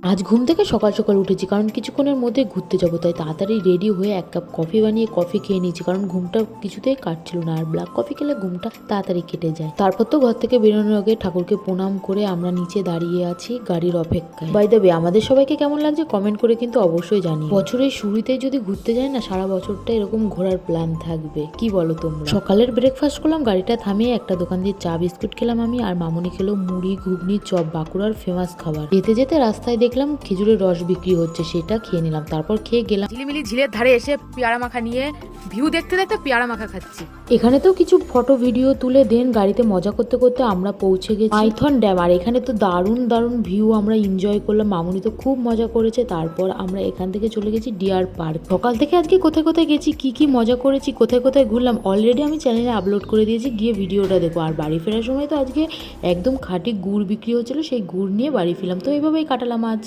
আজ ঘুম থেকে সকাল সকাল উঠেছি, কারণ কিছুক্ষণের মধ্যে ঘুরতে যাবো, তাই তাড়াতাড়ি রেডি হয়ে এক কাপ কফি বানিয়ে কফি খেয়ে নিয়েছি, কারণ ঘুমটা কিছুতেই কাটছিল না। আর ব্ল্যাক কফি খেলে ঘুমটা তাড়াতাড়ি কেটে যায়। তারপর তো ঘর থেকে বেরোনোর আগে ঠাকুরকে প্রণাম করে আমরা নিচে দাঁড়িয়ে আছি গাড়ির অপেক্ষায়। বাই দ্য ওয়ে, আমাদের সবাইকে কেমন লাগছে কমেন্ট করে কিন্তু অবশ্যই জানিয়ে। বছরের শুরুতেই যদি ঘুরতে যাই না, সারা বছরটা এরকম ঘোরার প্ল্যান থাকবে। কি বলো তোমরা? সকালের ব্রেকফাস্ট করলাম, গাড়িটা থামিয়ে একটা দোকান দিয়ে চা বিস্কুট খেলাম আমি, আর মামুনি খেলো মুড়ি ঘুগনি চপ, বাঁকুড়ার ফেমাস খাবার। যেতে যেতে রাস্তায় দেখলাম খেজুরের রস বিক্রি হচ্ছে, সেটা খেয়ে নিলাম। তারপর খেয়ে গেলাম ঝিলিমিলি ঝিলের ধারে এসে পেয়ারা মাখা নিয়ে ভিউ দেখতে দেখতে পেয়ারা মাখা খাচ্ছি। এখানে তো কিছু ফটো ভিডিও তুলে দেন। গাড়িতে মজা করতে করতে আমরা পৌঁছে গেছি মাইথন ড্যাম, আর এখানে তো দারুণ দারুণ ভিউ আমরা এনজয় করলাম। মামুনি তো খুব মজা করেছে। তারপর আমরা এখান থেকে চলে গেছি ডিয়ার পার্ক। সকাল থেকে আজকে কোথায় কোথায় গেছি, কি কি মজা করেছি, কোথায় কোথায় ঘুরলাম, অলরেডি আমি চ্যানেলে আপলোড করে দিয়েছি, গিয়ে ভিডিওটা দেখো। আর বাড়ি ফেরার সময় তো আজকে একদম খাঁটি গুড় বিক্রি হচ্ছিল, সেই গুড় নিয়ে বাড়ি ফিরলাম। তো এইভাবেই কাটালাম আজ।